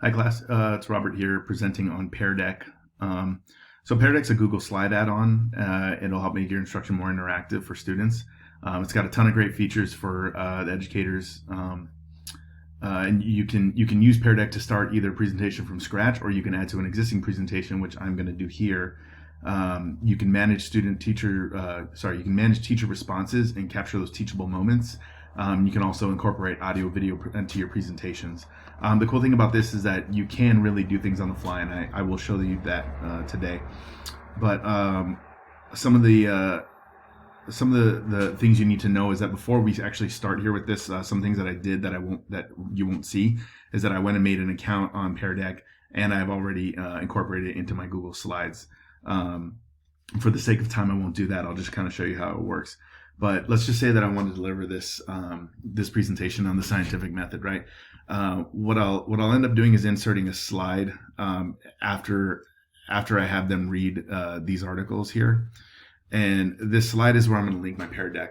Hi class, it's Robert here presenting on PearDeck. So PearDeck's a Google Slide add-on. It'll help make your instruction more interactive for students. It's got a ton of great features for the educators, and you can use PearDeck to start either a presentation from scratch, or you can add to an existing presentation, which I'm going to do here. You can manage you can manage teacher responses and capture those teachable moments. You can also incorporate audio, video into your presentations. The cool thing about this is that you can really do things on the fly, and I will show you that today. But some of the things you need to know is that before we actually start here with this, some things that I did that you won't see is that I went and made an account on PearDeck, and I've already incorporated it into my Google Slides. For the sake of time, I won't do that. I'll just kind of show you how it works. But let's just say that I want to deliver this this presentation on the scientific method, right? What I'll end up doing is inserting a slide after I have them read these articles here, and this slide is where I'm going to link my PearDeck,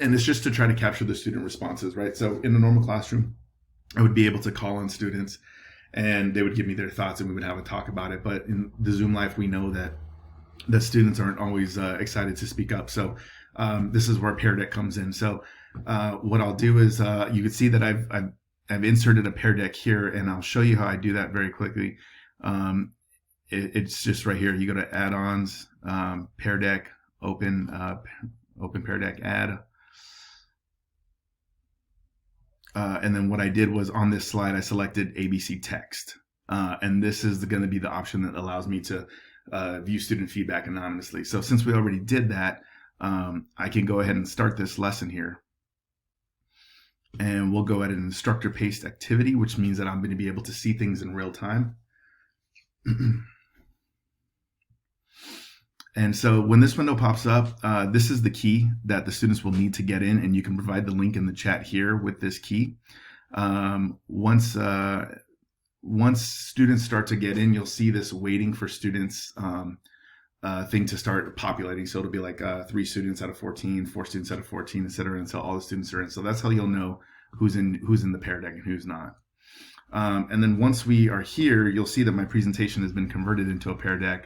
and it's just to try to capture the student responses, right? So in a normal classroom, I would be able to call on students, and they would give me their thoughts, and we would have a talk about it. But in the Zoom life, we know that students aren't always excited to speak up. So this is where PearDeck comes in. So what I'll do is you can see that I've inserted a PearDeck here, and I'll show you how I do that very quickly. It's just right here. You go to add-ons, PearDeck, open PearDeck add. And then what I did was on this slide, I selected ABC text. And this is going to be the option that allows me to view student feedback anonymously. So since we already did that, I can go ahead and start this lesson here. And we'll go at an instructor paced activity, which means that I'm going to be able to see things in real time. And so when this window pops up, this is the key that the students will need to get in, and you can provide the link in the chat here with this key. Once students start to get in, you'll see this waiting for students thing to start populating. So it'll be like 3 students out of 14, 4 students out of 14, etc., until all the students are in. So that's how you'll know who's in the PearDeck and who's not. And then once we are here, you'll see that my presentation has been converted into a PearDeck.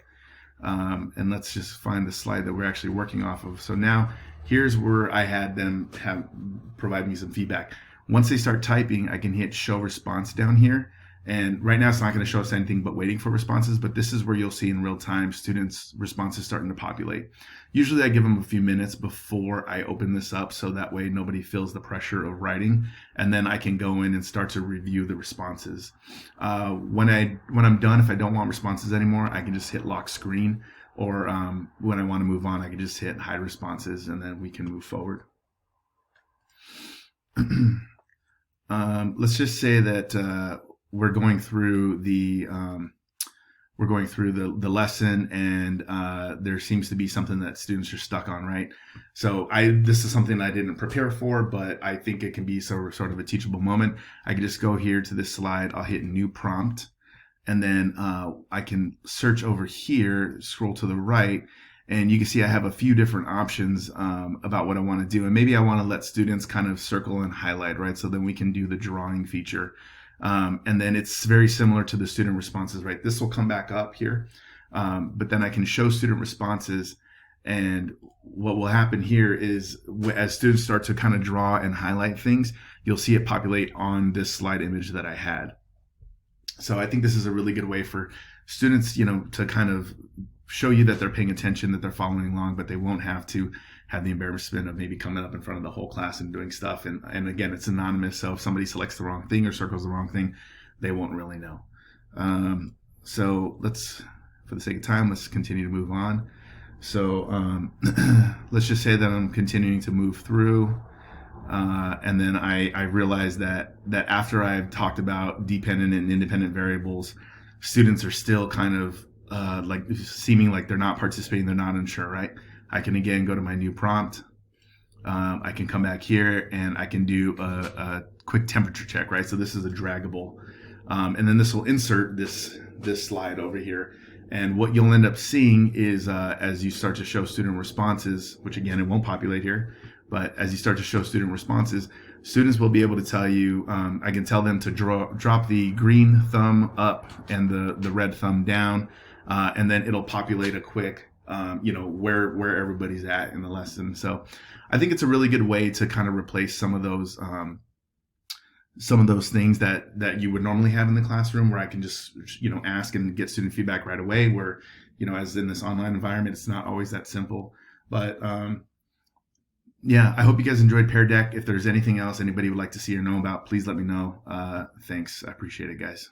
And let's just find the slide that we're actually working off of. So now here's where I had them provide me some feedback. Once they start typing, I can hit show response down here. And right now it's not going to show us anything but waiting for responses, but this is where you'll see in real time students' responses starting to populate. Usually I give them a few minutes before I open this up, so that way nobody feels the pressure of writing, and then I can go in and start to review the responses. When I'm done, if I don't want responses anymore, I can just hit lock screen, or when I want to move on, I can just hit hide responses, and then we can move forward. Let's just say that we're going through the lesson, and there seems to be something that students are stuck on, right? So this is something I didn't prepare for, but I think it can be sort of a teachable moment. I can just go here to this slide. I'll hit new prompt, and then I can search over here, scroll to the right, and you can see I have a few different options about what I want to do. And maybe I want to let students kind of circle and highlight, right? So then we can do the drawing feature. And then it's very similar to the student responses, right? This will come back up here, but then I can show student responses. And what will happen here is as students start to kind of draw and highlight things, you'll see it populate on this slide image that I had. So I think this is a really good way for students, to kind of show you that they're paying attention, that they're following along, but they won't have to have the embarrassment of maybe coming up in front of the whole class and doing stuff. And again, it's anonymous, so if somebody selects the wrong thing or circles the wrong thing, they won't really know. So for the sake of time, let's continue to move on. So let's just say that I'm continuing to move through, and then I realize that after I've talked about dependent and independent variables, students are still kind of like seeming like they're not participating, they're not unsure, right? I can again go to my new prompt. I can come back here and I can do a quick temperature check, right? So this is a draggable, and then this will insert this slide over here. And what you'll end up seeing is as you start to show student responses, which again, it won't populate here, but as you start to show student responses, students will be able to tell you, I can tell them to drop the green thumb up and the red thumb down, and then it'll populate a quick, where everybody's at in the lesson. So I think it's a really good way to kind of replace some of those things that you would normally have in the classroom, where I can just, ask and get student feedback right away, where, as in this online environment, it's not always that simple. But yeah, I hope you guys enjoyed PearDeck. If there's anything else anybody would like to see or know about, please let me know. Thanks. I appreciate it, guys.